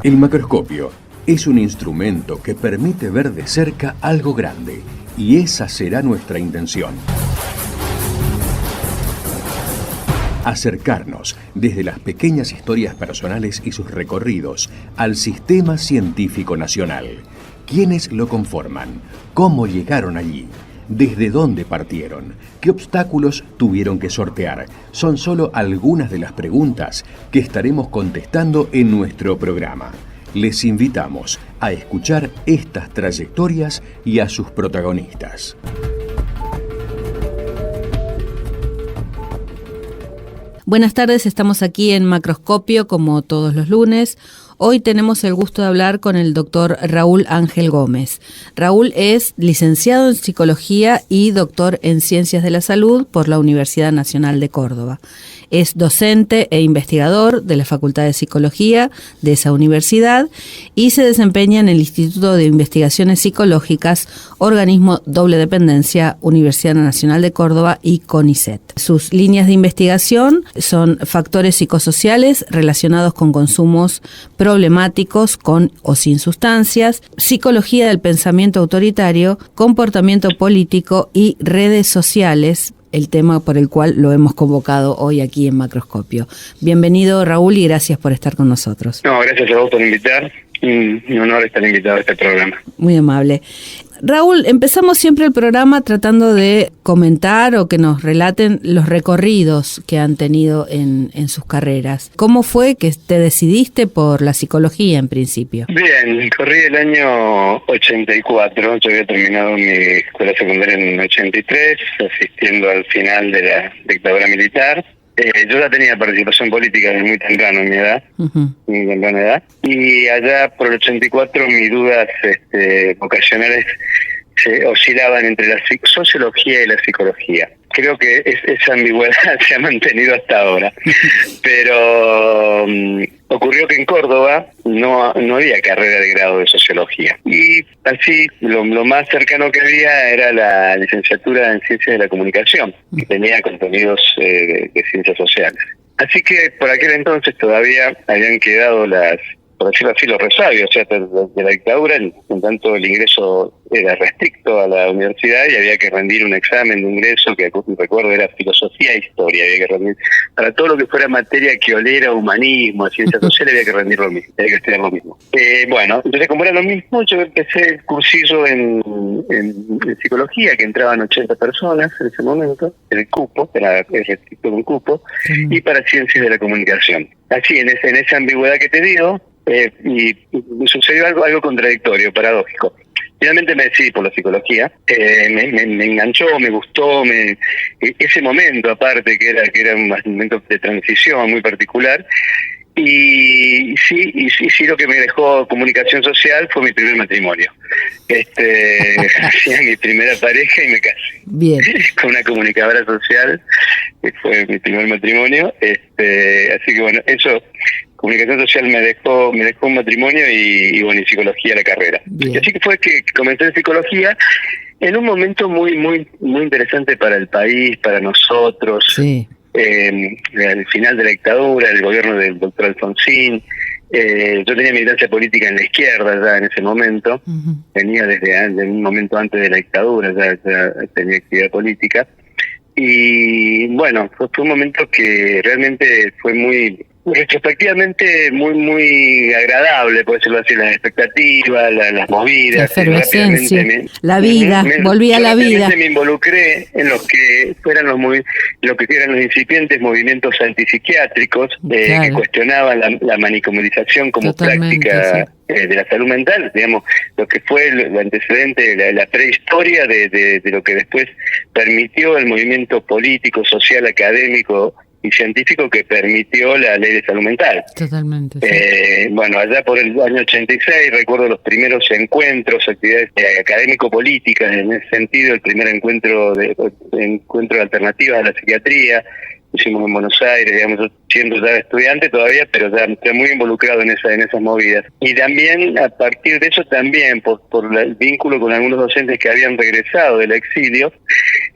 El macroscopio es un instrumento que permite ver de cerca algo grande, y esa será nuestra intención. Acercarnos desde las pequeñas historias personales y sus recorridos al sistema científico nacional. ¿Quiénes lo conforman? ¿Cómo llegaron allí? ¿Desde dónde partieron? ¿Qué obstáculos tuvieron que sortear? Son solo algunas de las preguntas que estaremos contestando en nuestro programa. Les invitamos a escuchar estas trayectorias y a sus protagonistas. Buenas tardes, estamos aquí en Macroscopio como todos los lunes. Hoy tenemos el gusto de hablar con el doctor Raúl Ángel Gómez. Raúl es licenciado en Psicología y doctor en Ciencias de la Salud por la Universidad Nacional de Córdoba. Es docente e investigador de la Facultad de Psicología de esa universidad y se desempeña en el Instituto de Investigaciones Psicológicas, organismo doble dependencia, Universidad Nacional de Córdoba y CONICET. Sus líneas de investigación son factores psicosociales relacionados con consumos problemáticos con o sin sustancias, psicología del pensamiento autoritario, comportamiento político y redes sociales, el tema por el cual lo hemos convocado hoy aquí en Macroscopio. Bienvenido, Raúl, y gracias por estar con nosotros. No, gracias a vos por invitar. Un honor estar invitado a este programa. Muy amable. Raúl, empezamos siempre el programa tratando de comentar o que nos relaten los recorridos que han tenido en sus carreras. ¿Cómo fue que te decidiste por la psicología en principio? Bien, corrí el año 84, yo había terminado mi escuela secundaria en 83, asistiendo al final de la dictadura militar. Yo ya tenía participación política desde muy temprano en mi edad, muy temprana edad, y allá por el 84 mis dudas vocacionales se oscilaban entre la sociología y la psicología. Creo que esa ambigüedad se ha mantenido hasta ahora, pero ocurrió que en Córdoba no había carrera de grado de sociología, y así lo más cercano que había era la licenciatura en Ciencias de la Comunicación, que tenía contenidos de ciencias sociales. Así que por aquel entonces todavía habían quedado por decirlo así, los resabios, o sea, de la dictadura, en tanto el ingreso era restricto a la universidad y había que rendir un examen de ingreso que recuerdo era filosofía e historia, había que rendir para todo lo que fuera materia que oliera humanismo, ciencias sociales, había que rendir lo mismo, había que estudiar lo mismo. Bueno, entonces como era lo mismo, yo empecé el cursillo en psicología, que entraban 80 personas en ese momento, el cupo, era restricto un cupo, y para ciencias de la comunicación. Así, en esa ambigüedad que te digo, y sucedió algo contradictorio, paradójico. Finalmente me decidí por la psicología, me enganchó, me gustó, ese momento aparte que era un momento de transición muy particular, y sí lo que me dejó comunicación social fue mi primer matrimonio. Hacía mi primera pareja y me casé. Bien. Con una comunicadora social, que fue mi primer matrimonio. Así que bueno, eso, comunicación social me dejó un matrimonio y bueno, y psicología la carrera. Y así que fue que comencé en psicología en un momento muy muy muy interesante para el país, para nosotros. Sí. Al final de la dictadura, el gobierno del doctor Alfonsín. Yo tenía militancia política en la izquierda ya en ese momento, venía desde un momento antes de la dictadura, ya tenía actividad política, y bueno, fue un momento que realmente fue muy retrospectivamente muy agradable, por decirlo así, las expectativas, las movidas. La efervescencia, la vida, volví a la vida. Me involucré en lo que eran los incipientes movimientos antipsiquiátricos, que cuestionaban la manicomedización como práctica de la salud mental, digamos, lo que fue el antecedente, la prehistoria de lo que después permitió el movimiento político, social, académico y científico que permitió la ley de salud mental. Totalmente. Sí. Bueno, allá por el año 86 recuerdo los primeros encuentros, actividades académico-políticas, en ese sentido, el primer encuentro de alternativas a la psiquiatría, hicimos en Buenos Aires, digamos, yo siendo ya estudiante todavía, pero ya muy involucrado en esas movidas. Y también, a partir de eso, también por el vínculo con algunos docentes que habían regresado del exilio,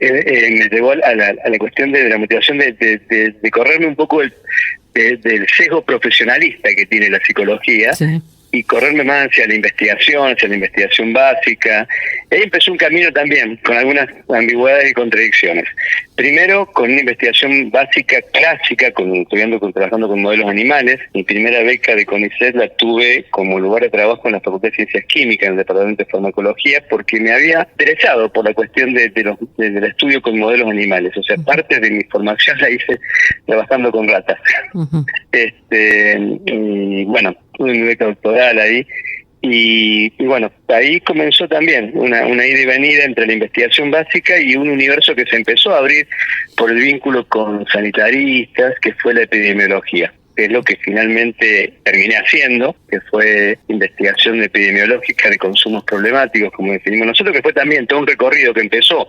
me llevó a la cuestión de la motivación de correrme un poco del sesgo profesionalista que tiene la psicología. Sí. y correrme más hacia la investigación básica. Y ahí empezó un camino también con algunas ambigüedades y contradicciones. Primero, con una investigación básica clásica, trabajando con modelos animales. Mi primera beca de CONICET la tuve como lugar de trabajo en la Facultad de Ciencias Químicas, en el Departamento de Farmacología, porque me había interesado por la cuestión del estudio con modelos animales. O sea, parte de mi formación la hice trabajando con ratas. Uh-huh. Y bueno, tuve mi beca doctoral ahí. Y bueno, ahí comenzó también una ida y venida entre la investigación básica y un universo que se empezó a abrir por el vínculo con sanitaristas, que fue la epidemiología, que es lo que finalmente terminé haciendo, que fue investigación epidemiológica de consumos problemáticos, como definimos nosotros, que fue también todo un recorrido que empezó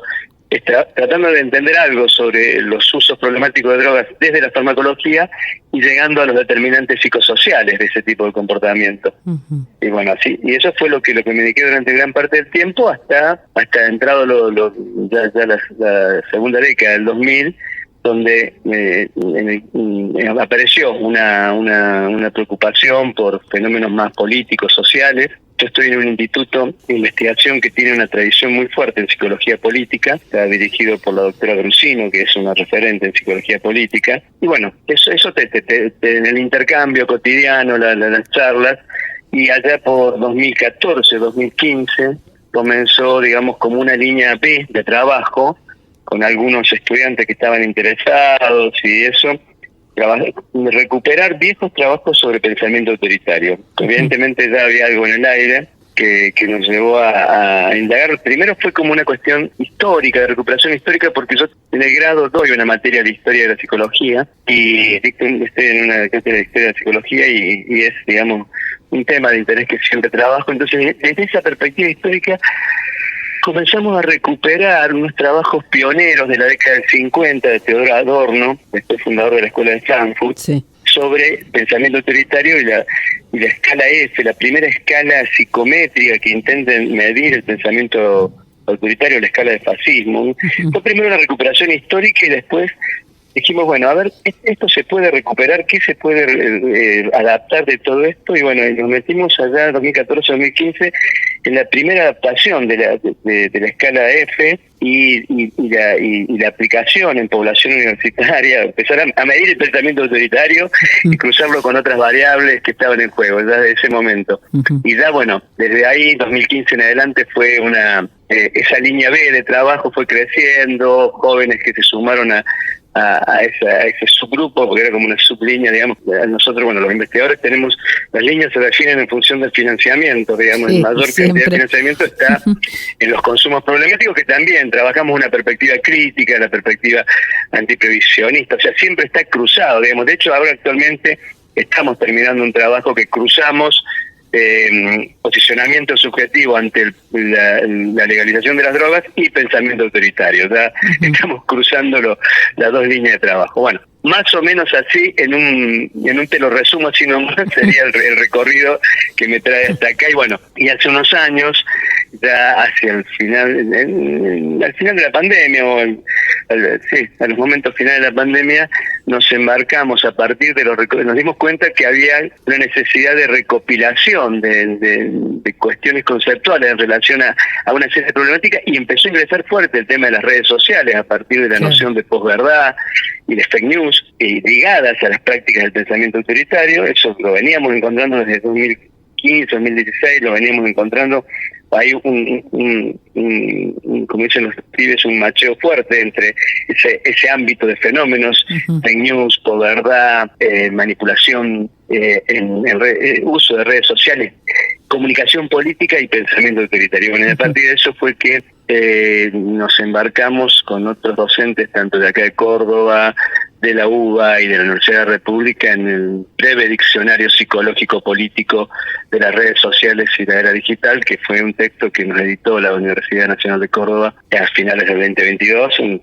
tratando de entender algo sobre los usos problemáticos de drogas desde la farmacología y llegando a los determinantes psicosociales de ese tipo de comportamiento. Uh-huh. Y bueno, así, y eso fue lo que me dediqué durante gran parte del tiempo hasta entrado la segunda década del 2000, donde apareció una preocupación por fenómenos más políticos, sociales. Yo estoy en un instituto de investigación que tiene una tradición muy fuerte en psicología política, está dirigido por la doctora Grusino, que es una referente en psicología política. Y bueno, eso en el intercambio cotidiano, las charlas, y allá por 2014, 2015, comenzó, digamos, como una línea B de trabajo, con algunos estudiantes que estaban interesados y eso, recuperar viejos trabajos sobre pensamiento autoritario. Evidentemente ya había algo en el aire que nos llevó a indagar. Primero fue como una cuestión histórica, de recuperación histórica, porque yo en el grado doy una materia de historia de la psicología y estoy en una cátedra de historia de la psicología y es, digamos, un tema de interés que siempre trabajo. Entonces, desde esa perspectiva histórica, comenzamos a recuperar unos trabajos pioneros de la década del 50 de Theodor Adorno, después fundador de la Escuela de Frankfurt, sí, sobre pensamiento autoritario y la escala F, la primera escala psicométrica que intenta medir el pensamiento autoritario, la escala de fascismo. Uh-huh. Fue primero una recuperación histórica y después dijimos, bueno, a ver, esto se puede recuperar, ¿qué se puede adaptar de todo esto? Y bueno, nos metimos allá 2014-2015 en la primera adaptación de la escala F y la aplicación en población universitaria, empezar a medir el pensamiento autoritario y cruzarlo con otras variables que estaban en juego ya desde ese momento. Uh-huh. Y ya, bueno, desde ahí, 2015 en adelante, fue esa línea B de trabajo fue creciendo, jóvenes que se sumaron a ese subgrupo, porque era como una sublínea, digamos. Nosotros, bueno, los investigadores tenemos, las líneas se definen en función del financiamiento, digamos, sí, el mayor cantidad de financiamiento está en los consumos problemáticos, que también trabajamos una perspectiva crítica, la perspectiva antiprevisionista, o sea, siempre está cruzado, digamos. De hecho, ahora actualmente estamos terminando un trabajo que cruzamos posicionamiento subjetivo ante la legalización de las drogas y pensamiento autoritario. ¿Verdad? Uh-huh. Estamos cruzando las dos líneas de trabajo. Bueno, más o menos así, en un te lo resumo así nomás, sería el recorrido que me trae hasta acá. Y bueno, y hace unos años, ya hacia el final, al final de la pandemia, a los momentos finales de la pandemia, nos embarcamos a partir de nos dimos cuenta que había una necesidad de recopilación de cuestiones conceptuales en relación a una serie de problemáticas, y empezó a ingresar fuerte el tema de las redes sociales a partir de la noción de posverdad y de fake news ligadas a las prácticas del pensamiento autoritario. Eso lo veníamos encontrando desde 2015, 2016, lo veníamos encontrando. Hay como dicen los pibes, un macheo fuerte entre ese ámbito de fenómenos, uh-huh, fake news, posverdad, manipulación, uso de redes sociales, comunicación política y pensamiento autoritario. Bueno, y a partir de eso fue que nos embarcamos con otros docentes, tanto de acá de Córdoba, de la UBA y de la Universidad de la República, en el breve diccionario psicológico político de las redes sociales y la era digital, que fue un texto que nos editó la Universidad Nacional de Córdoba a finales del 2022, un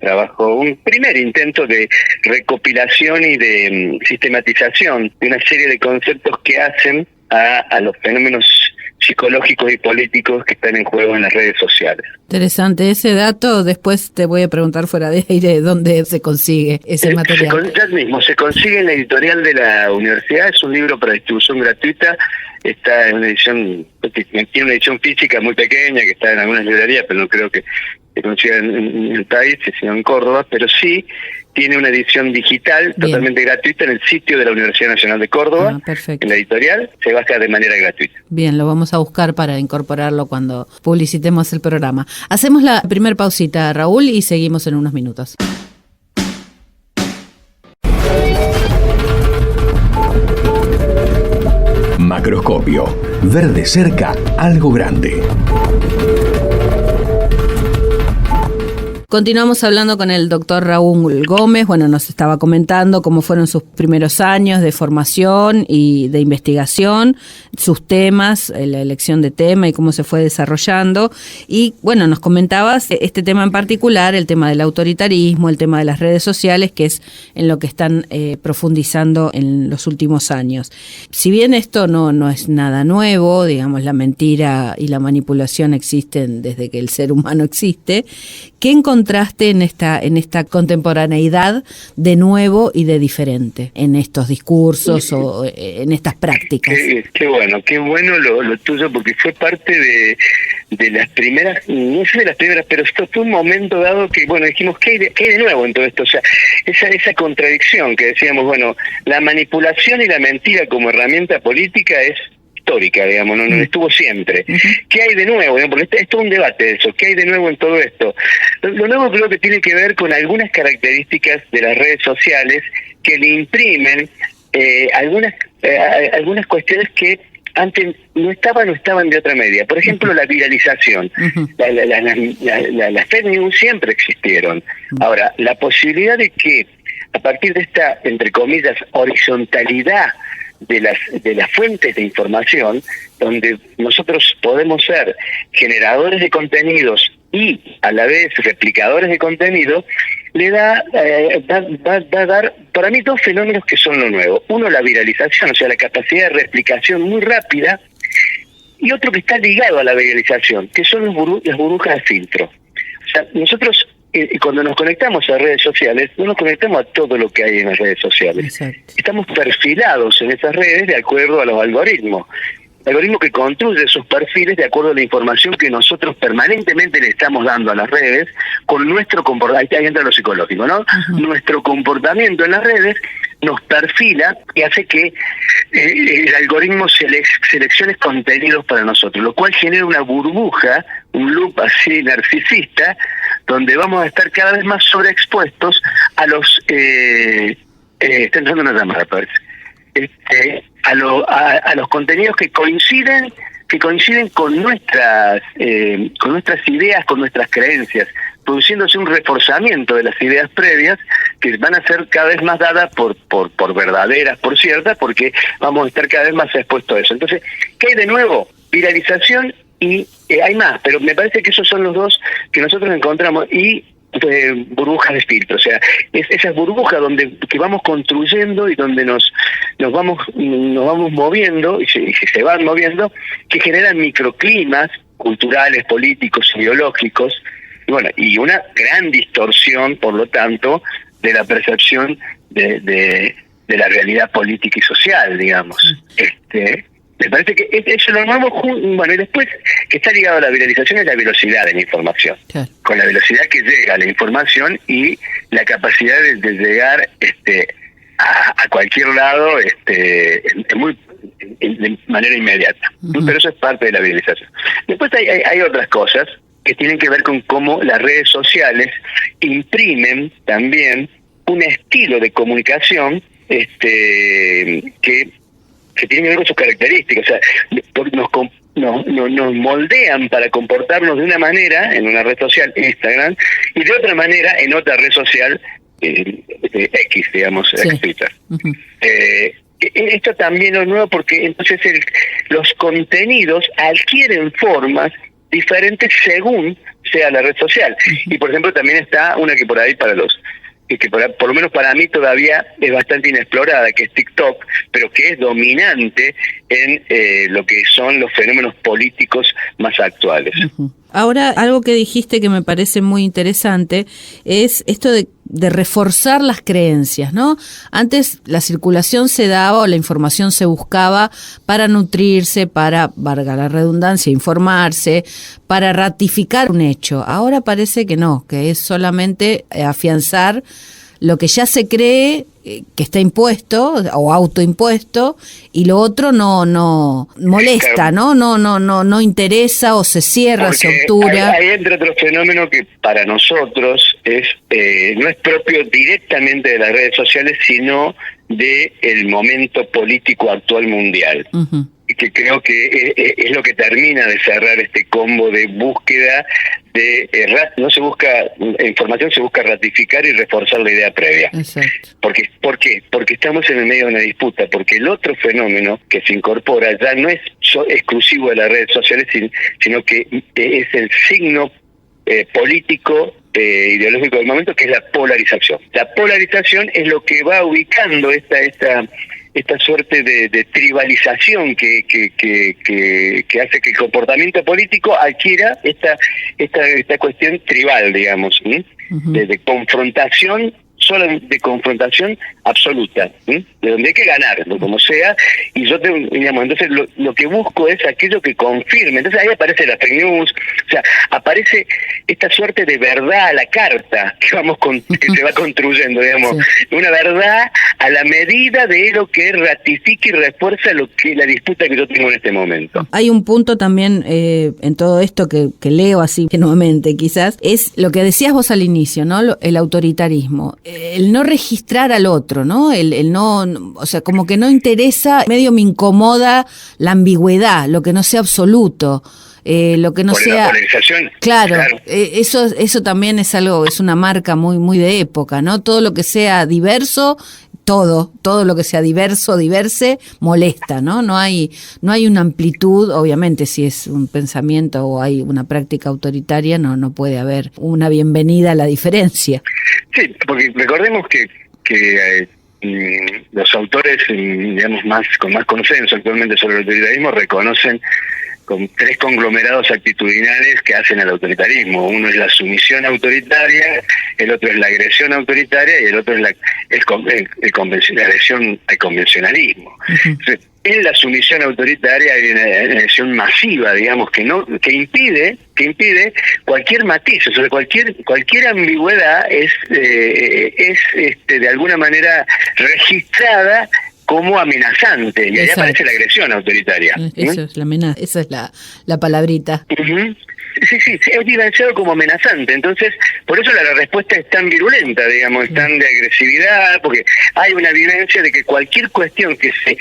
primer intento de recopilación y de sistematización de una serie de conceptos que hacen a los fenómenos psicológicos y políticos que están en juego en las redes sociales. Interesante ese dato. Después te voy a preguntar fuera de aire dónde se consigue ese material. Ya mismo se consigue en la editorial de la universidad. Es un libro para distribución gratuita está en una edición, tiene una edición física muy pequeña que está en algunas librerías, pero no creo que se consiga en el país, sino en Córdoba, pero sí tiene una edición digital totalmente gratuita en el sitio de la Universidad Nacional de Córdoba, en la editorial, se baja de manera gratuita. Bien, lo vamos a buscar para incorporarlo cuando publicitemos el programa. Hacemos la primer pausita, Raúl, y seguimos en unos minutos. Macroscopio. Ver de cerca algo grande. Continuamos hablando con el doctor Raúl Gómez. Bueno, nos estaba comentando cómo fueron sus primeros años de formación y de investigación, sus temas, la elección de tema y cómo se fue desarrollando. Y bueno, nos comentabas este tema en particular, el tema del autoritarismo, el tema de las redes sociales, que es en lo que están profundizando en los últimos años. Si bien esto no es nada nuevo, digamos, la mentira y la manipulación existen desde que el ser humano existe, ¿qué encontraste en esta contemporaneidad de nuevo y de diferente en estos discursos o en estas prácticas? Qué bueno lo tuyo, porque fue parte de las primeras, no sé de las primeras, pero esto fue un momento dado que, bueno, dijimos, ¿qué hay de nuevo en todo esto? O sea, esa contradicción que decíamos, bueno, la manipulación y la mentira como herramienta política es histórica, digamos, no estuvo siempre. ¿Qué hay de nuevo? Porque es todo un debate de eso. ¿Qué hay de nuevo en todo esto? Lo nuevo creo que tiene que ver con algunas características de las redes sociales que le imprimen algunas cuestiones que antes no estaban de otra medida. Por ejemplo, la viralización. Las fake news siempre existieron. Ahora, la posibilidad de que a partir de esta, entre comillas, horizontalidad de las fuentes de información, donde nosotros podemos ser generadores de contenidos y a la vez replicadores de contenido, le va a dar para mí dos fenómenos que son lo nuevo. Uno, la viralización, o sea, la capacidad de replicación muy rápida, y otro que está ligado a la viralización, que son las burbujas de filtro. O sea, nosotros cuando nos conectamos a redes sociales, no nos conectamos a todo lo que hay en las redes sociales. Exacto. Estamos perfilados en esas redes de acuerdo a los algoritmos. El algoritmo que construye esos perfiles de acuerdo a la información que nosotros permanentemente le estamos dando a las redes con nuestro comportamiento. Ahí entra lo psicológico, ¿no? Nuestro comportamiento en las redes nos perfila y hace que el algoritmo seleccione contenidos para nosotros, lo cual genera una burbuja, un loop así narcisista, donde vamos a estar cada vez más sobreexpuestos a los... están usando una llamada, parece. A los contenidos que coinciden con nuestras ideas, con nuestras creencias, produciéndose un reforzamiento de las ideas previas que van a ser cada vez más dadas por verdaderas, por ciertas, porque vamos a estar cada vez más expuestos a eso. Entonces, ¿qué hay de nuevo? Viralización y hay más, pero me parece que esos son los dos que nosotros encontramos, y burbujas de filtro, o sea, es esas burbujas que vamos construyendo y donde nos vamos moviendo y se van moviendo, que generan microclimas culturales, políticos, ideológicos, y bueno, y una gran distorsión, por lo tanto, de la percepción de la realidad política y social, digamos. Me parece que eso lo nuevo, bueno, y después que está ligado a la viralización es la velocidad de la información. Claro. Con la velocidad que llega la información y la capacidad de llegar a cualquier lado de manera inmediata. Pero eso es parte de la viralización. Después hay otras cosas que tienen que ver con cómo las redes sociales imprimen también un estilo de comunicación que tiene que ver con sus características, o sea, nos moldean para comportarnos de una manera en una red social, Instagram, y de otra manera en otra red social, X, digamos, sí. Twitter. Esto también es nuevo porque entonces los contenidos adquieren formas diferentes según sea la red social. Y por ejemplo también está una que por ahí que por lo menos para mí todavía es bastante inexplorada, que es TikTok, pero que es dominante en lo que son los fenómenos políticos más actuales. Ahora, algo que dijiste que me parece muy interesante es esto de reforzar las creencias, ¿no? Antes la circulación se daba o la información se buscaba para nutrirse, para, valga la redundancia, informarse, para ratificar un hecho. Ahora parece que no, que es solamente afianzar lo que ya se cree que está impuesto o autoimpuesto, y lo otro no molesta, claro. no interesa, o se cierra, Porque se obtura. hay entre otros fenómenos que para nosotros no es propio directamente de las redes sociales, sino de el momento político actual mundial. Uh-huh. Y que creo que es lo que termina de cerrar este combo de búsqueda de no se busca información, se busca ratificar y reforzar la idea previa. Exacto. ¿Por qué? Porque estamos en el medio de una disputa, porque el otro fenómeno que se incorpora ya no es exclusivo de las redes sociales, sino que es el signo político ideológico del momento, que es la polarización. La polarización es lo que va ubicando esta suerte de tribalización que hace que el comportamiento político adquiera esta cuestión tribal, digamos, uh-huh. de confrontación, solo de confrontación absoluta, de donde hay que ganar, como sea, y yo entonces lo que busco es aquello que confirme. Entonces ahí aparece la fake news, o sea, aparece esta suerte de verdad a la carta que se va construyendo, digamos, sí. Una verdad a la medida de lo que ratifique y refuerza la disputa que yo tengo en este momento. Hay un punto también en todo esto que leo así nuevamente, quizás, es lo que decías vos al inicio, ¿no? El autoritarismo, el no registrar al otro, ¿no? El no, o sea, como que no interesa, medio me incomoda la ambigüedad, lo que no sea absoluto. Lo que no por sea la polarización. Claro. Eso también es algo, es una marca muy de época, ¿no? Todo lo que sea diverso, todo lo que sea diverse molesta, ¿no? No hay una amplitud. Obviamente, si es un pensamiento o hay una práctica autoritaria, no puede haber una bienvenida a la diferencia. Sí, porque recordemos que los autores, digamos, con más consenso actualmente sobre el autoritarismo reconocen con tres conglomerados actitudinales que hacen al autoritarismo. Uno es la sumisión autoritaria, el otro es la agresión autoritaria y el otro es la agresión al convencionalismo. Uh-huh. Entonces, en la sumisión autoritaria hay una agresión masiva, digamos, que impide cualquier matiz, o sea, cualquier ambigüedad es de alguna manera registrada como amenazante, y ahí aparece la agresión autoritaria. Eso es la amenaza, esa es la palabrita. Uh-huh. Sí, es vivenciado como amenazante. Entonces, por eso la respuesta es tan virulenta, digamos, es tan de agresividad, porque hay una vivencia de que cualquier cuestión que se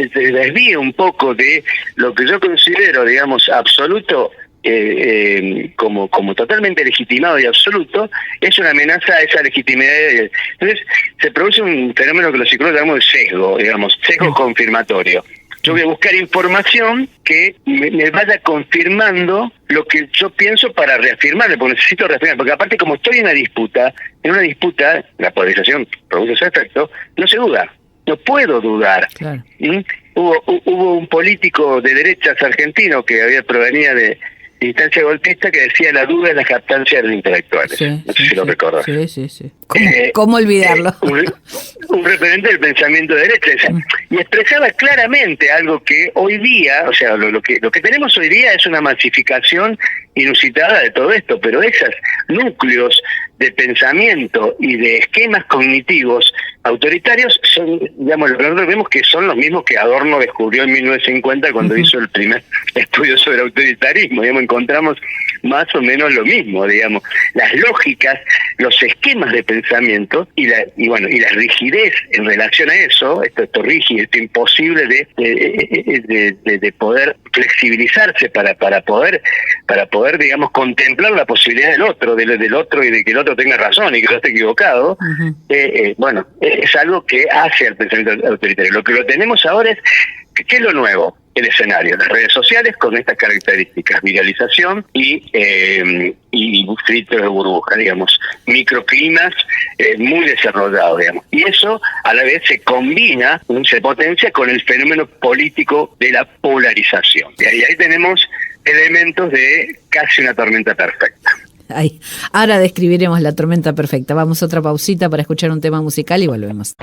desvíe un poco de lo que yo considero, digamos, absoluto, como totalmente legitimado y absoluto, es una amenaza a esa legitimidad. Entonces se produce un fenómeno que los psicólogos llamamos sesgo confirmatorio. Yo voy a buscar información que me vaya confirmando lo que yo pienso para reafirmarme, porque necesito reafirmar, porque aparte como estoy en una disputa, la polarización produce ese efecto, no se duda. No puedo dudar. Claro. Hubo un político de derechas argentino que provenía de instancia golpista que decía: la duda es la jactancia de los intelectuales. Sí, no sé si lo recordás. Sí. ¿Cómo olvidarlo? Un referente del pensamiento de derecha. Y expresaba claramente algo que hoy día, o sea, lo que tenemos hoy día es una masificación inusitada de todo esto, pero esos núcleos de pensamiento y de esquemas cognitivos autoritarios son, digamos, lo que nosotros vemos que son los mismos que Adorno descubrió en 1950 cuando hizo el primer estudio sobre autoritarismo. Digamos, encontramos más o menos lo mismo, digamos, las lógicas, los esquemas de pensamiento y la rigidez en relación a eso, esto rígido, esto imposible de poder flexibilizarse para poder, digamos, contemplar la posibilidad del otro y de que el otro tenga razón y que yo esté equivocado. Es algo que hace al pensamiento autoritario. Lo que lo tenemos ahora es, ¿qué es lo nuevo? El escenario, las redes sociales con estas características: viralización y filtros de burbuja, digamos, microclimas muy desarrollados, digamos. Y eso a la vez se combina, se potencia con el fenómeno político de la polarización. Y ahí tenemos elementos de casi una tormenta perfecta. Ay, ahora describiremos la tormenta perfecta. Vamos a otra pausita para escuchar un tema musical y volvemos.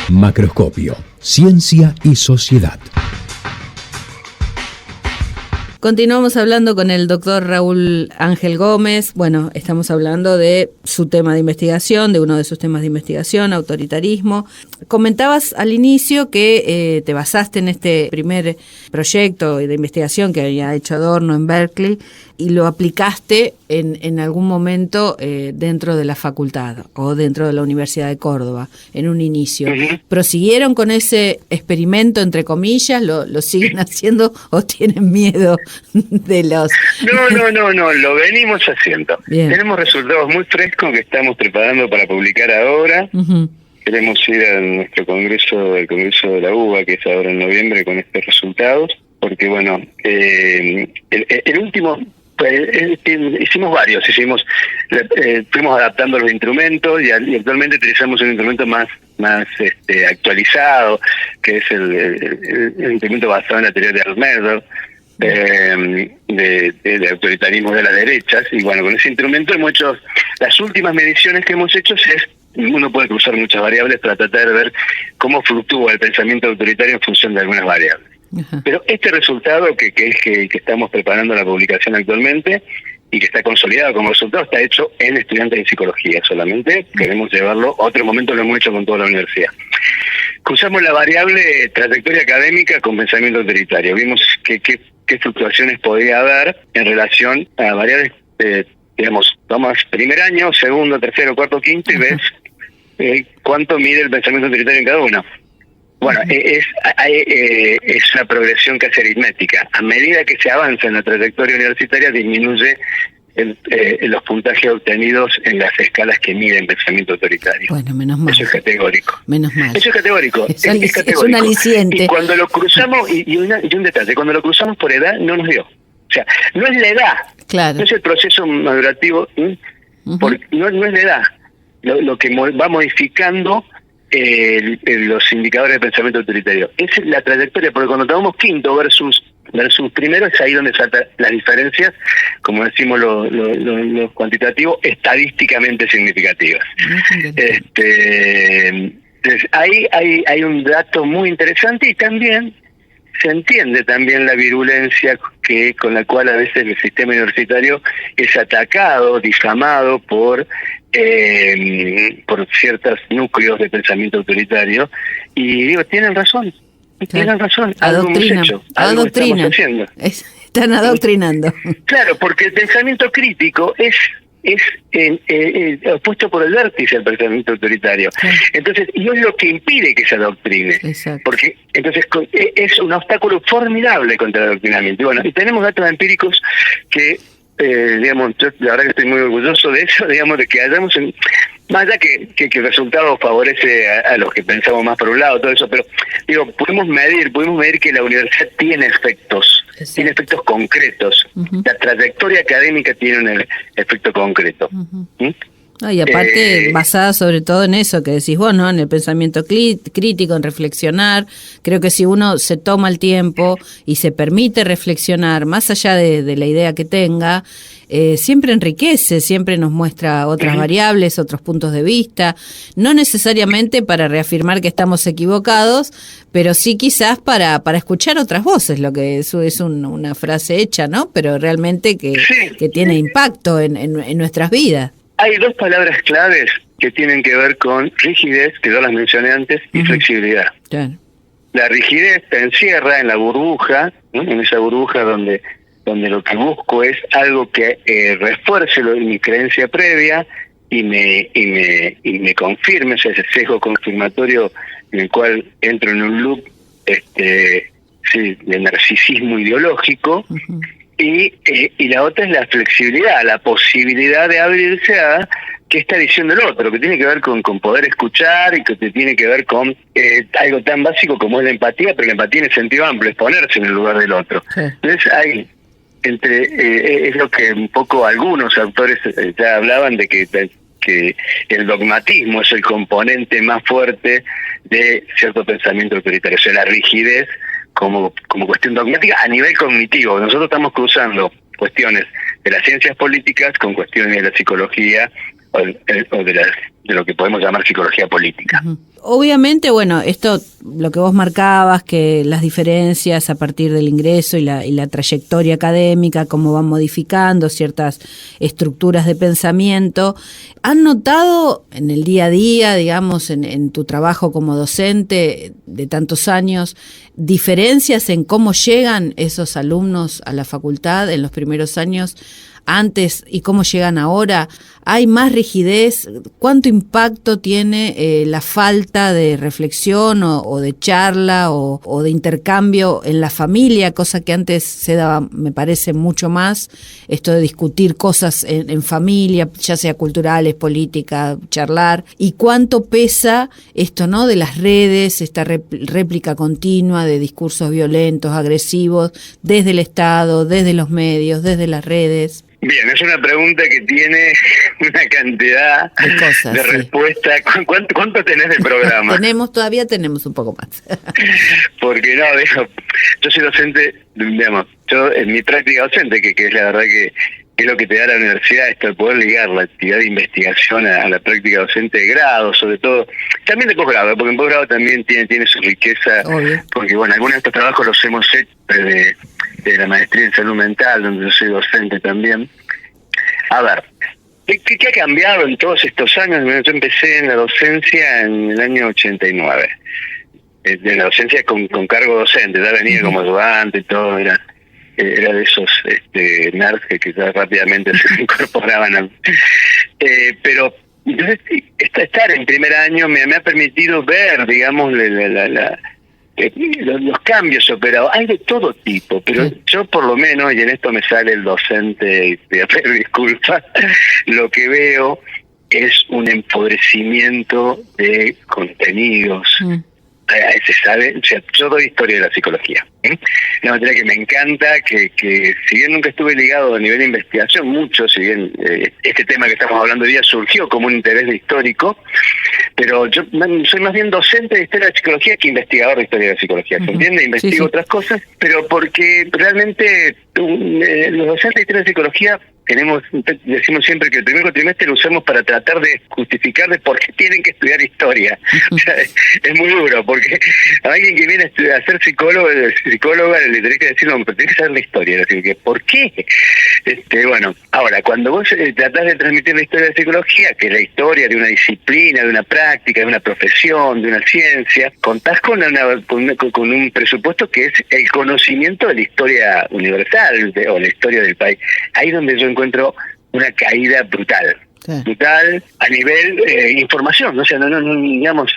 Macroscopio, ciencia y sociedad. Continuamos hablando con el doctor Raúl Ángel Gómez. Bueno, estamos hablando de su tema de investigación, de uno de sus temas de investigación, autoritarismo. Comentabas al inicio que te basaste en este primer proyecto de investigación que había hecho Adorno en Berkeley y lo aplicaste en algún momento dentro de la facultad o dentro de la Universidad de Córdoba, en un inicio. Uh-huh. ¿Prosiguieron con ese experimento, entre comillas? ¿Lo siguen haciendo o tienen miedo de los...? No, lo venimos haciendo. Bien. Tenemos resultados muy frescos que estamos preparando para publicar ahora. Uh-huh. Queremos ir a nuestro congreso, el congreso de la UBA, que es ahora en noviembre, con estos resultados, porque bueno, el último... hicimos varios, fuimos adaptando los instrumentos y actualmente utilizamos un instrumento más actualizado, que es el instrumento basado en la teoría de Almerdor, de autoritarismo de las derechas. Y bueno, con ese instrumento hemos hecho, las últimas mediciones que hemos hecho uno puede cruzar muchas variables para tratar de ver cómo fluctúa el pensamiento autoritario en función de algunas variables. Ajá. Pero este resultado que estamos preparando la publicación actualmente y que está consolidado como resultado está hecho en estudiantes de psicología solamente. Queremos llevarlo, otro momento lo hemos hecho con toda la universidad. Cruzamos la variable trayectoria académica con pensamiento autoritario. Vimos qué fluctuaciones podía haber en relación a variables, vamos primer año, segundo, tercero, cuarto, quinto y ves cuánto mide el pensamiento autoritario en cada uno. Bueno, es una progresión casi aritmética. A medida que se avanza en la trayectoria universitaria, disminuye los puntajes obtenidos en las escalas que miden pensamiento autoritario. Bueno, menos mal. Eso es categórico. Menos mal. Eso es categórico. Es categórico. Es un aliciente. Y cuando lo cruzamos, y un detalle, cuando lo cruzamos por edad, no nos dio. O sea, no es la edad. Claro. No es el proceso madurativo. Uh-huh. No es la edad. Lo que va modificando los indicadores de pensamiento autoritario es la trayectoria, porque cuando tomamos quinto versus primero es ahí donde saltan las diferencias, como decimos los cuantitativos, estadísticamente significativas. Entonces hay un dato muy interesante y también se entiende también la virulencia con la cual a veces el sistema universitario es atacado, difamado por ciertos núcleos de pensamiento autoritario, y digo, tienen razón. Adoctrinan. Están adoctrinando. Claro, porque el pensamiento crítico es opuesto por el vértice al pensamiento autoritario. Sí. Entonces, y es lo que impide que se adoctrine. Exacto. Porque entonces es un obstáculo formidable contra el adoctrinamiento. Y bueno, y tenemos datos empíricos que yo la verdad que estoy muy orgulloso de eso, de que hayamos, más allá que el resultado favorece a los que pensamos más por un lado, todo eso, pero pudimos medir que la universidad tiene efectos, tiene efectos concretos. Uh-huh. La trayectoria académica tiene un efecto concreto. Uh-huh. Y aparte, basada sobre todo en eso que decís vos, ¿no? En el pensamiento crítico, en reflexionar. Creo que si uno se toma el tiempo y se permite reflexionar, más allá de la idea que tenga, siempre enriquece, siempre nos muestra otras uh-huh. variables, otros puntos de vista, no necesariamente para reafirmar que estamos equivocados, pero sí quizás para escuchar otras voces, lo que es una frase hecha, ¿no? Pero realmente que tiene impacto en nuestras vidas. Hay dos palabras claves que tienen que ver con rigidez, que yo las mencioné antes, y flexibilidad. Claro. La rigidez te encierra en la burbuja, ¿no? En esa burbuja donde lo que busco es algo que refuerce mi creencia previa y me confirme, o sea, ese sesgo confirmatorio en el cual entro en un loop de narcisismo ideológico. Uh-huh. Y la otra es la flexibilidad, la posibilidad de abrirse a qué está diciendo el otro, que tiene que ver con poder escuchar y que tiene que ver con algo tan básico como es la empatía, pero la empatía en el sentido amplio, es ponerse en el lugar del otro. Sí. Entonces hay es lo que un poco algunos autores ya hablaban de que que el dogmatismo es el componente más fuerte de cierto pensamiento autoritario, o sea, la rigidez como cuestión dogmática a nivel cognitivo. Nosotros estamos cruzando cuestiones de las ciencias políticas con cuestiones de la psicología o de lo que podemos llamar psicología política. Uh-huh. Obviamente, bueno, esto, lo que vos marcabas, que las diferencias a partir del ingreso y la trayectoria académica, cómo van modificando ciertas estructuras de pensamiento. ¿Han notado en el día a día, digamos, en tu trabajo como docente de tantos años, diferencias en cómo llegan esos alumnos a la facultad en los primeros años antes y cómo llegan ahora? ¿Hay más rigidez? ¿Cuánto impacto tiene la falta de reflexión o de charla o de intercambio en la familia, cosa que antes se daba, me parece, mucho más, esto de discutir cosas en familia, ya sea culturales, política, charlar? ¿Y cuánto pesa esto, ¿no?, de las redes, esta réplica continua de discursos violentos, agresivos, desde el Estado, desde los medios, desde las redes? Bien, es una pregunta que tiene una cantidad de cosas, de respuestas. ¿Cuánto tenés de programa? Todavía tenemos un poco más. Porque no, digo, yo soy docente, digamos, yo en mi práctica docente, que es la verdad que es lo que te da la universidad, esto de poder ligar la actividad de investigación a la práctica docente de grado, sobre todo, también de posgrado, porque en posgrado también tiene su riqueza. Obvio. Porque bueno, algunos de estos trabajos los hemos hecho de la maestría en salud mental, donde yo soy docente también. A ver, ¿qué ha cambiado en todos estos años? Yo empecé en la docencia en el año 89, de la docencia con cargo docente, ya venía como ayudante y todo, era de esos nerds que ya rápidamente se incorporaban. Pero entonces, estar en primer año me ha permitido ver, digamos, los cambios operados. Hay de todo tipo, pero yo por lo menos, y en esto me sale el docente, disculpa, lo que veo es un empobrecimiento de contenidos. Se sabe, o sea, yo doy historia de la psicología. Una materia que me encanta, que si bien nunca estuve ligado a nivel de investigación mucho, si bien este tema que estamos hablando hoy día surgió como un interés histórico, pero yo soy más bien docente de historia de la psicología que investigador de historia de la psicología, ¿se entiende? Investigo otras cosas, pero porque realmente los docentes de historia de psicología decimos siempre que el primer cuatrimestre lo usamos para tratar de justificar de por qué tienen que estudiar historia. O sea, es muy duro, porque a alguien que viene a ser psicóloga le tenés que decir, no, pero tenés que saber la historia. Es decir, que ¿por qué? Bueno, ahora, cuando vos tratás de transmitir la historia de la psicología, que es la historia de una disciplina, de una práctica, de una profesión, de una ciencia, contás con un presupuesto que es el conocimiento de la historia universal o la historia del país. Ahí es donde yo encuentro una caída brutal. Brutal a nivel información, o sea, no digamos,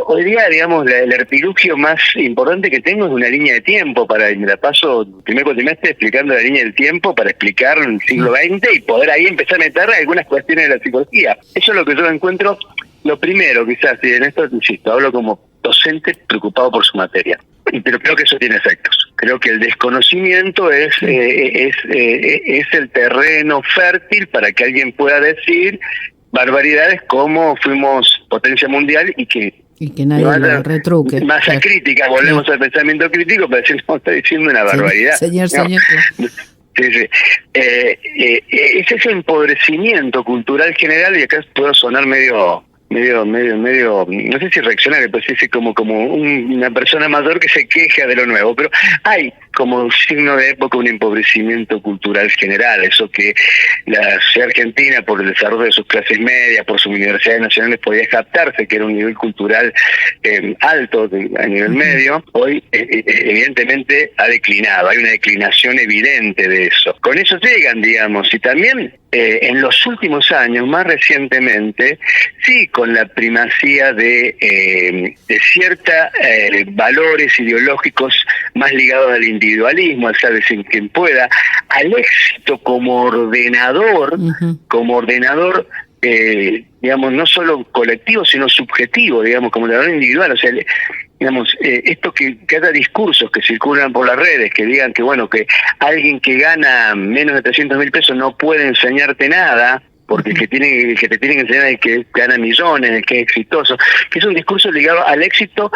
hoy día, digamos, el artilugio más importante que tengo es una línea de tiempo me la paso el primer cuatrimestre explicando la línea del tiempo para explicar el siglo XX y poder ahí empezar a meter algunas cuestiones de la psicología. Eso es lo que yo encuentro, lo primero, quizás, y en esto, insisto, hablo como docente preocupado por su materia, pero creo que eso tiene efectos. Creo que el desconocimiento es el terreno fértil para que alguien pueda decir barbaridades como fuimos potencia mundial y que nadie lo retruque. Masa crítica, volvemos al pensamiento crítico para decir, no, está diciendo una barbaridad. Señor. Sí. Es ese empobrecimiento cultural general, y acá puedo sonar medio, no sé si reaccionario, pero sí como una persona mayor que se queja de lo nuevo, pero hay como signo de época un empobrecimiento cultural general, eso que la sociedad argentina, por el desarrollo de sus clases medias, por sus universidades nacionales, podía captarse que era un nivel cultural alto a nivel medio, hoy evidentemente ha declinado, hay una declinación evidente de eso. Con eso llegan, digamos, y también en los últimos años, más recientemente, sí, con la primacía de ciertos valores ideológicos más ligados al individualismo, al saber sin quien pueda, al éxito como ordenador, digamos, no solo colectivo, sino subjetivo, digamos, como ordenador individual, o sea, digamos, esto que haya discursos que circulan por las redes, que digan que, bueno, que alguien que gana menos de 300.000 pesos no puede enseñarte nada, porque el que te tiene que enseñar es que gana millones, el que es exitoso, que es un discurso ligado al éxito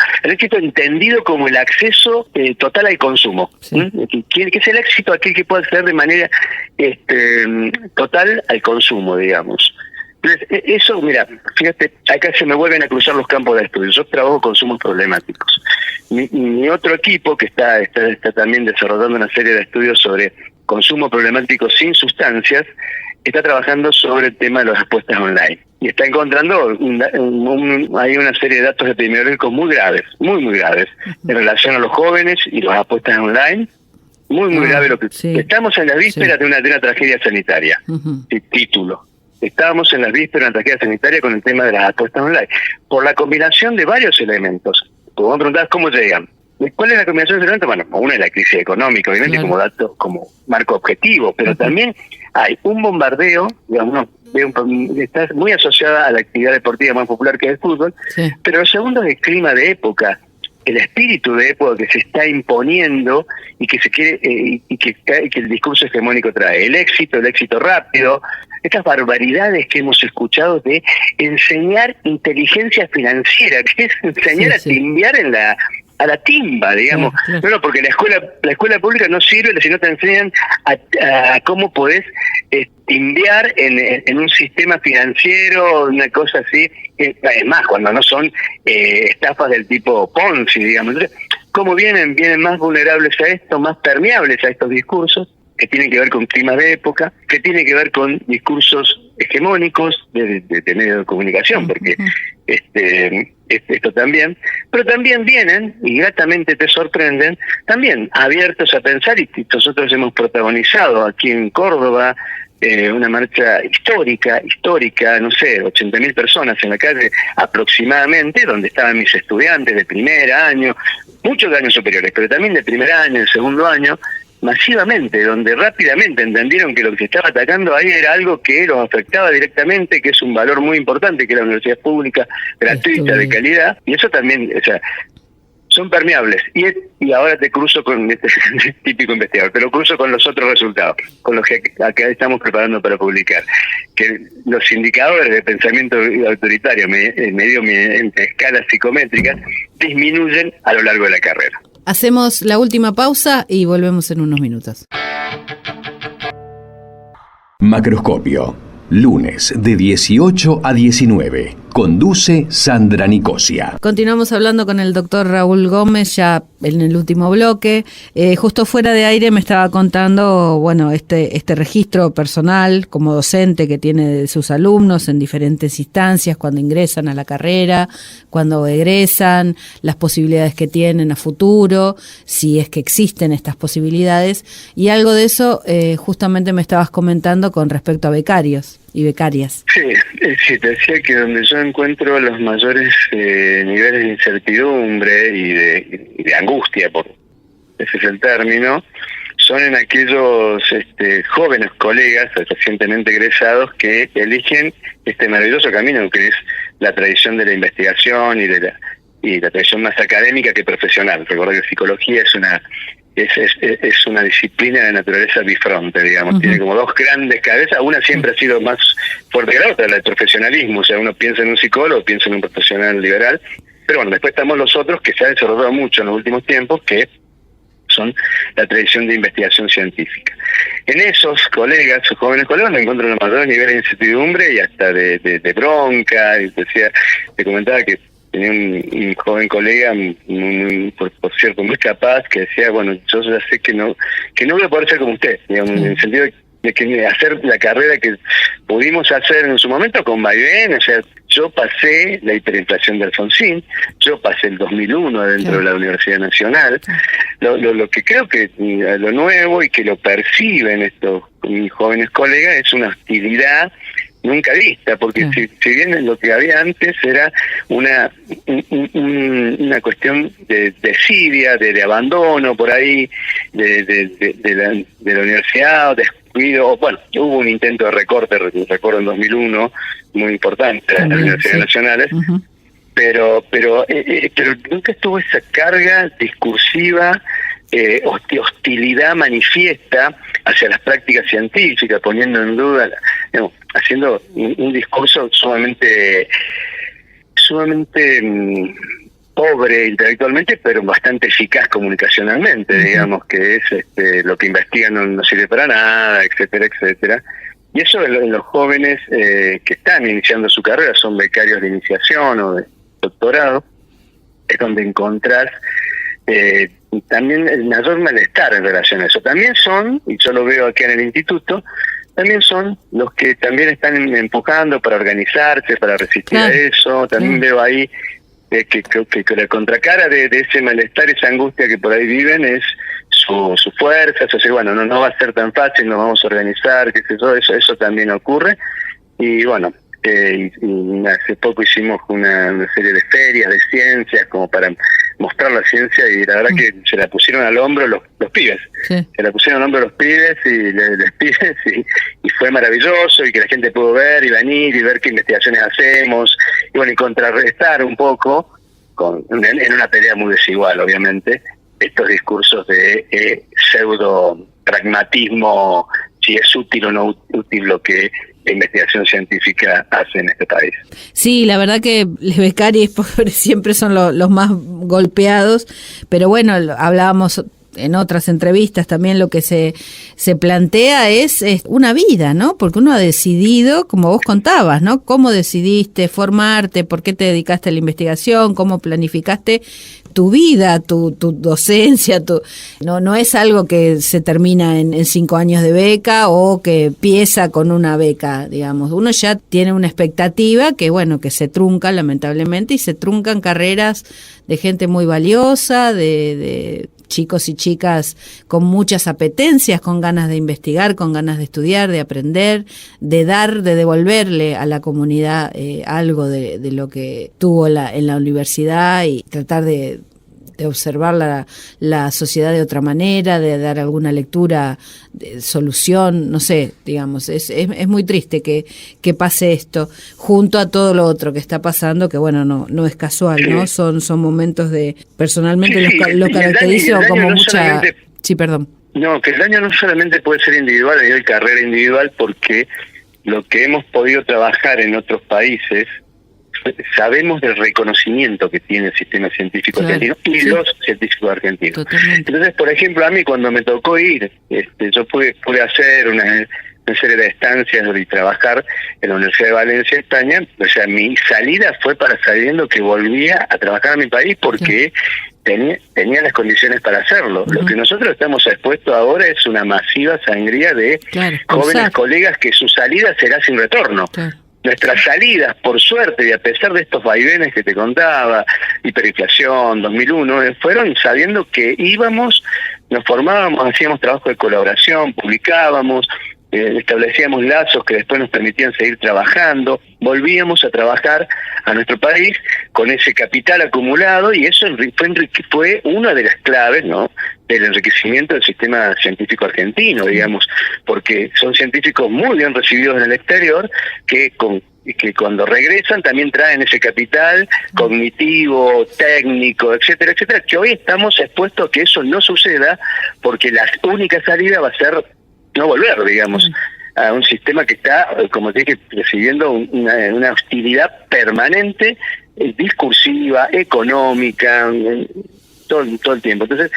entendido como el acceso total al consumo. Sí. Que es el éxito aquel que puede acceder de manera total al consumo, digamos. Entonces, eso, mira, fíjate, acá se me vuelven a cruzar los campos de estudio. Yo trabajo consumos problemáticos. Mi otro equipo, que está también desarrollando una serie de estudios sobre consumo problemático sin sustancias, está trabajando sobre el tema de las apuestas online. Y está encontrando hay una serie de datos epidemiológicos muy graves, muy graves, en relación a los jóvenes y las apuestas online. Muy grave lo que... Sí. Estamos en las vísperas de una tragedia sanitaria. Título. Estábamos en las vísperas de una tragedia sanitaria con el tema de las apuestas online, por la combinación de varios elementos. Como me preguntabas cómo llegan. ¿Cuál es la combinación de elementos? Bueno, una es la crisis económica, obviamente, como dato, como marco objetivo, pero también hay un bombardeo, digamos, está muy asociada a la actividad deportiva más popular que es el fútbol, pero lo segundo es el clima de época, el espíritu de época que se está imponiendo y que se quiere y que el discurso hegemónico trae. El éxito rápido, estas barbaridades que hemos escuchado de enseñar inteligencia financiera, que es enseñar a timbiar a la timba, digamos. Claro. No, porque la escuela pública no sirve si no te enseñan a cómo podés timbiar en un sistema financiero, una cosa así. Es más, cuando no son estafas del tipo Ponzi, digamos. Entonces, ¿cómo vienen más vulnerables a esto, más permeables a estos discursos? Que tienen que ver con climas de época, que tienen que ver con discursos hegemónicos de medios de comunicación, porque esto también, pero también vienen, y gratamente te sorprenden, también abiertos a pensar, y nosotros hemos protagonizado aquí en Córdoba una marcha histórica, no sé, 80.000 personas en la calle aproximadamente, donde estaban mis estudiantes de primer año, muchos de años superiores, pero también de primer año, de segundo año, masivamente, donde rápidamente entendieron que lo que se estaba atacando ahí era algo que los afectaba directamente, que es un valor muy importante, que es la universidad pública, gratuita, de calidad, y eso también, o sea, son permeables. Y ahora te cruzo con este típico investigador, pero cruzo con los otros resultados, con los que acá estamos preparando para publicar, que los indicadores de pensamiento autoritario medio en escalas psicométricas disminuyen a lo largo de la carrera. Hacemos la última pausa y volvemos en unos minutos. Macroscopio, lunes de 18 a 19. Conduce Sandra Nicosia. Continuamos hablando con el doctor Raúl Gómez ya en el último bloque. Justo fuera de aire me estaba contando, bueno, este registro personal como docente que tiene de sus alumnos en diferentes instancias, cuando ingresan a la carrera, cuando egresan, las posibilidades que tienen a futuro, si es que existen estas posibilidades. Y algo de eso justamente me estabas comentando con respecto a becarios y becarias. Sí, te decía que donde yo encuentro los mayores niveles de incertidumbre y de angustia, ese es el término, son en aquellos jóvenes colegas recientemente egresados que eligen este maravilloso camino que es la tradición de la investigación y la tradición más académica que profesional. Recuerda que psicología es una disciplina de naturaleza bifronte, digamos. Tiene como dos grandes cabezas. Una siempre ha sido más fuerte que la otra, la del profesionalismo. O sea, uno piensa en un psicólogo, piensa en un profesional liberal. Pero bueno, después estamos los otros que se han desarrollado mucho en los últimos tiempos, que son la tradición de investigación científica. En esos colegas, esos jóvenes colegas, me encuentro los mayores niveles de incertidumbre y hasta de bronca. Y te comentaba que tenía un joven colega, por cierto, muy capaz, que decía, bueno, yo ya sé que no voy a poder ser como usted, digamos, en el sentido de que hacer la carrera que pudimos hacer en su momento con vaivén. O sea, yo pasé la hiperinflación de Alfonsín, yo pasé el 2001 dentro de la Universidad Nacional. Lo que creo que lo nuevo y que lo perciben estos mis jóvenes colegas es una hostilidad nunca vista, porque si bien lo que había antes era una cuestión de desidia, de abandono por ahí de la universidad, descuido. Bueno, hubo un intento de recorte, recuerdo en 2001, muy importante en las universidades nacionales, pero nunca estuvo esa carga discursiva, hostilidad manifiesta hacia las prácticas científicas, poniendo en duda haciendo un discurso sumamente pobre intelectualmente, pero bastante eficaz comunicacionalmente, digamos, que es lo que investigan no sirve para nada, etcétera, etcétera. Y eso en los jóvenes que están iniciando su carrera, son becarios de iniciación o de doctorado, es donde encontrás también el mayor malestar en relación a eso. También son, y yo lo veo aquí en el instituto, también son los que también están empujando para organizarse, para resistir a eso. También veo ahí que la contracara de ese malestar, esa angustia que por ahí viven es su fuerza. O sea, bueno, no va a ser tan fácil, nos vamos a organizar, qué sé yo, eso también ocurre. Y bueno, y hace poco hicimos una serie de ferias de ciencias como para mostrar la ciencia, y la verdad que se la pusieron al hombro los pibes. Se la pusieron al hombro los pibes y fue maravilloso, y que la gente pudo ver y venir y ver qué investigaciones hacemos, y bueno, y contrarrestar un poco en una pelea muy desigual, obviamente, estos discursos de pseudo pragmatismo, si es útil o no útil lo que la investigación científica hace en este país. Sí, la verdad que los becarios siempre son los más golpeados, pero bueno, hablábamos en otras entrevistas también, lo que se plantea es una vida, ¿no? Porque uno ha decidido, como vos contabas, ¿no? Cómo decidiste formarte, por qué te dedicaste a la investigación, cómo planificaste tu vida, tu docencia, no es algo que se termina en 5 años de beca o que empieza con una beca, digamos. Uno ya tiene una expectativa que, bueno, que se trunca lamentablemente, y se truncan carreras de gente muy valiosa, de chicos y chicas con muchas apetencias, con ganas de investigar, con ganas de estudiar, de aprender, de devolverle a la comunidad algo de lo que tuvo en la universidad, y tratar de observar la sociedad de otra manera, de dar alguna lectura, de solución, no sé, digamos, es muy triste que pase esto, junto a todo lo otro que está pasando, que bueno, no es casual, ¿no? Son momentos personalmente lo caracterizo como mucha... Sí, perdón. No, que el daño no solamente puede ser individual, a nivel carrera individual, porque lo que hemos podido trabajar en otros países, sabemos del reconocimiento que tiene el sistema científico argentino y los científicos argentinos. Totalmente. Entonces, por ejemplo, a mí cuando me tocó ir, yo pude hacer una serie de estancias y trabajar en la Universidad de Valencia, España. O sea, mi salida fue para sabiendo que volvía a trabajar a mi país, porque tenía las condiciones para hacerlo. Lo que nosotros estamos expuestos ahora es una masiva sangría de jóvenes colegas que su salida será sin retorno. Nuestras salidas, por suerte, y a pesar de estos vaivenes que te contaba, hiperinflación, 2001, fueron sabiendo que nos formábamos, hacíamos trabajo de colaboración, publicábamos, establecíamos lazos que después nos permitían seguir trabajando, volvíamos a trabajar a nuestro país con ese capital acumulado, y eso fue una de las claves, ¿no?, del enriquecimiento del sistema científico argentino, digamos, porque son científicos muy bien recibidos en el exterior, que cuando regresan también traen ese capital cognitivo, técnico, etcétera, etcétera, que hoy estamos expuestos a que eso no suceda, porque la única salida va a ser no volver, digamos, a un sistema que está, como te dije, recibiendo una hostilidad permanente, discursiva, económica, todo el tiempo. Entonces,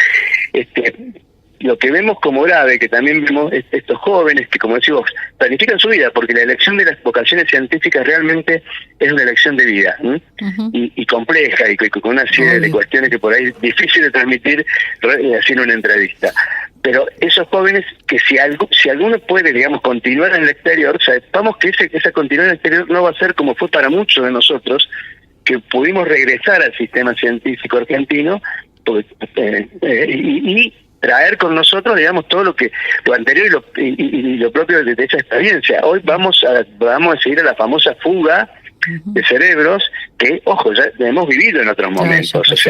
lo que vemos como grave, que también vemos estos jóvenes que, como decimos, planifican su vida, porque la elección de las vocaciones científicas realmente es una elección de vida, y compleja, y con una serie de cuestiones que por ahí es difícil de transmitir haciendo una entrevista. Pero esos jóvenes, que si alguno puede, digamos, continuar en el exterior, sepamos que esa continuidad en el exterior no va a ser como fue para muchos de nosotros, que pudimos regresar al sistema científico argentino y traer con nosotros, digamos, todo lo anterior y lo propio de esa experiencia. Hoy vamos a seguir a la famosa fuga de cerebros que, ojo, ya hemos vivido en otros momentos.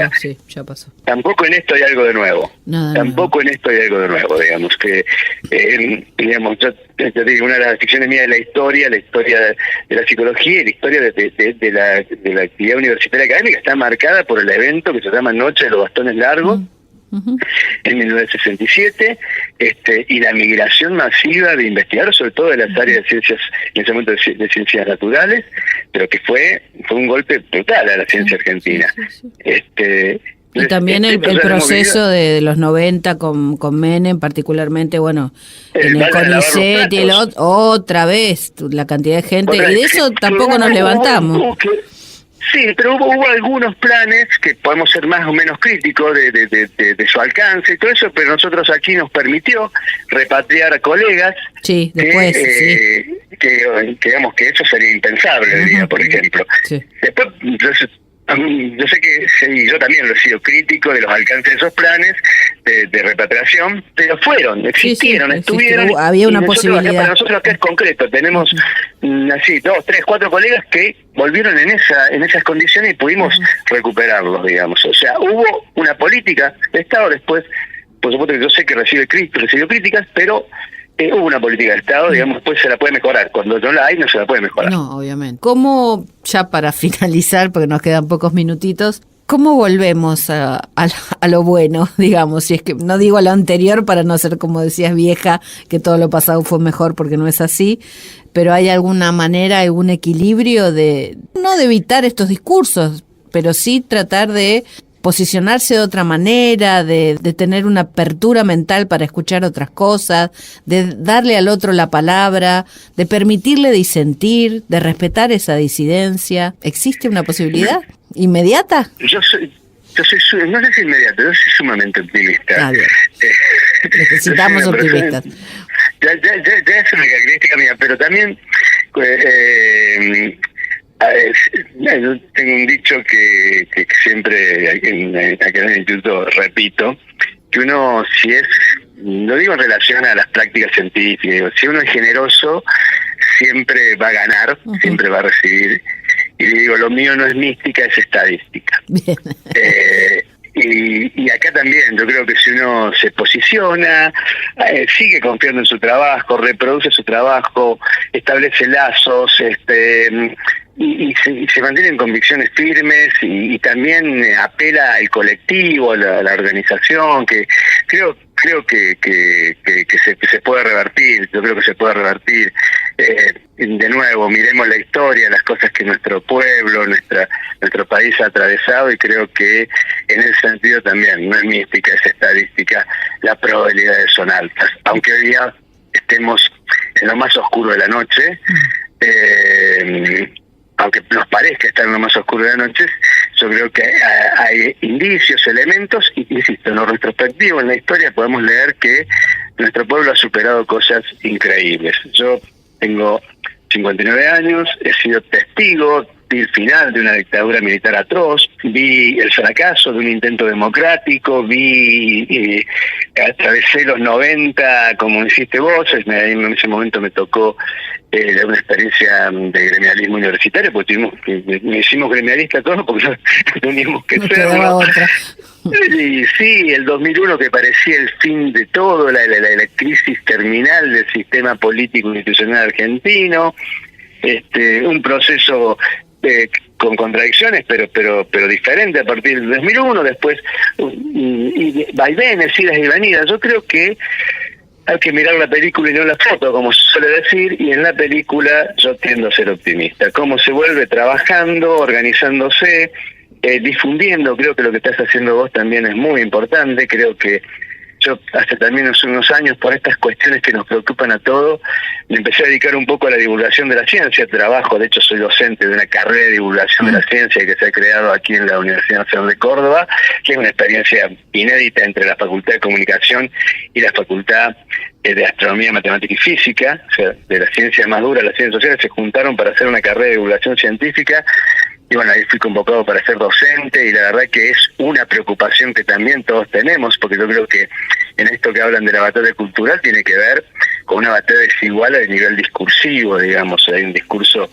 Ya pasó. Tampoco en esto hay algo de nuevo. En esto hay algo de nuevo, digamos, que, digamos, yo te digo, una de las ficciones mías de la historia de la psicología y la historia de la actividad universitaria académica está marcada por el evento que se llama Noche de los Bastones Largos, en 1967, y la migración masiva de investigadores, sobre todo de las áreas de ciencias, en ese momento de ciencias naturales, pero que fue un golpe brutal a la ciencia argentina. Y también el proceso de los 90 con Menem, particularmente, bueno, en el CONICET y otra vez, la cantidad de gente, y de eso tampoco nos levantamos. Sí, pero hubo algunos planes que podemos ser más o menos críticos de su alcance y todo eso, pero nosotros aquí nos permitió repatriar a colegas. Sí, después, que digamos que eso sería impensable hoy día, por ejemplo. Sí. Después, yo sé que yo también lo he sido crítico de los alcances de esos planes de repatriación, pero existieron, estuvieron. Había una posibilidad. Para nosotros acá es concreto, tenemos así 2, 3, 4 colegas que volvieron en esas condiciones y pudimos recuperarlos, digamos. O sea, hubo una política de Estado después, por supuesto que yo sé que recibió críticas, pero hubo una política de Estado, digamos, pues se la puede mejorar. Cuando no la hay, no se la puede mejorar. No, obviamente. ¿Cómo, ya para finalizar, porque nos quedan pocos minutitos, cómo volvemos a lo bueno, digamos? Si es que no digo a lo anterior para no ser, como decías, vieja, que todo lo pasado fue mejor, porque no es así, pero ¿hay alguna manera, algún equilibrio no de evitar estos discursos, pero sí tratar de posicionarse de otra manera, de tener una apertura mental para escuchar otras cosas, de darle al otro la palabra, de permitirle disentir, de respetar esa disidencia? ¿Existe una posibilidad inmediata? Yo soy no sé si inmediata, yo soy sumamente optimista. Necesitamos optimistas. Ya es una característica mía, pero también yo tengo un dicho que siempre acá en el instituto repito, que uno, lo digo en relación a las prácticas científicas, digo, si uno es generoso, siempre va a ganar, siempre va a recibir, y digo, lo mío no es mística, es estadística. Bien. Y acá también, yo creo que si uno se posiciona, sigue confiando en su trabajo, reproduce su trabajo, establece lazos, y se mantienen convicciones firmes y también apela al colectivo, a la organización, que creo que se puede revertir. Yo creo que se puede revertir. De nuevo, miremos la historia, las cosas que nuestro pueblo, nuestro país ha atravesado, y creo que en ese sentido también no es mística, es estadística, las probabilidades son altas, aunque hoy día estemos en lo más oscuro de la noche. Aunque nos parezca estar en lo más oscuro de la noche, yo creo que hay indicios, elementos, y insisto, en lo retrospectivo, en la historia, podemos leer que nuestro pueblo ha superado cosas increíbles. Yo tengo 59 años, he sido testigo del final de una dictadura militar atroz, vi el fracaso de un intento democrático, atravesé los 90, como hiciste vos, en ese momento me tocó una experiencia de gremialismo universitario, porque me hicimos gremialistas todos porque no teníamos que serlo. Y sí, el 2001, que parecía el fin de todo, la crisis terminal del sistema político institucional argentino, un proceso con contradicciones, pero diferente a partir del 2001, después y vaivenes, idas y venidas. Yo creo que hay que mirar la película y no la foto, como se suele decir, y en la película yo tiendo a ser optimista. Cómo se vuelve trabajando, organizándose, difundiendo. Creo que lo que estás haciendo vos también es muy importante. Creo que yo hace también unos años, por estas cuestiones que nos preocupan a todos, me empecé a dedicar un poco a la divulgación de la ciencia. Trabajo, de hecho soy docente de una carrera de divulgación de la ciencia que se ha creado aquí en la Universidad Nacional de Córdoba, que es una experiencia inédita entre la Facultad de Comunicación y la Facultad de Astronomía, Matemática y Física. O sea, de las ciencias más duras, las ciencias sociales, se juntaron para hacer una carrera de divulgación científica. Y bueno, ahí fui convocado para ser docente, y la verdad que es una preocupación que también todos tenemos, porque yo creo que en esto que hablan de la batalla cultural tiene que ver con una batalla desigual a nivel discursivo, digamos. Hay un discurso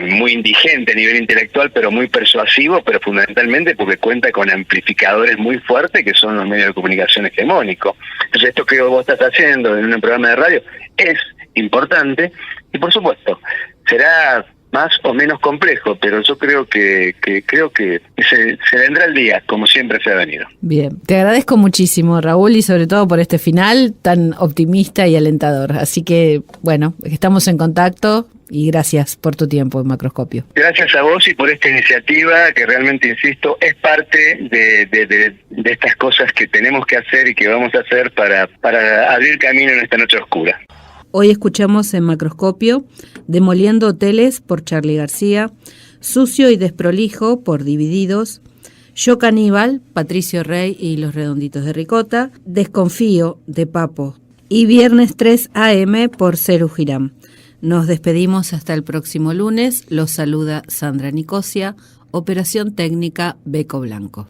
muy indigente a nivel intelectual, pero muy persuasivo, pero fundamentalmente porque cuenta con amplificadores muy fuertes que son los medios de comunicación hegemónicos. Entonces esto que vos estás haciendo en un programa de radio es importante, y por supuesto será más o menos complejo, pero yo creo que se vendrá el día, como siempre se ha venido. Bien, te agradezco muchísimo, Raúl, y sobre todo por este final tan optimista y alentador. Así que, bueno, estamos en contacto y gracias por tu tiempo en Macroscopio. Gracias a vos y por esta iniciativa que realmente, insisto, es parte de estas cosas que tenemos que hacer y que vamos a hacer para abrir camino en esta noche oscura. Hoy escuchamos en Macroscopio Demoliendo Hoteles por Charly García, Sucio y Desprolijo por Divididos, Yo Caníbal, Patricio Rey y Los Redonditos de Ricota, Desconfío de Papo y Viernes 3 AM por Celu Girán. Nos despedimos hasta el próximo lunes. Los saluda Sandra Nicosia, Operación Técnica Beco Blanco.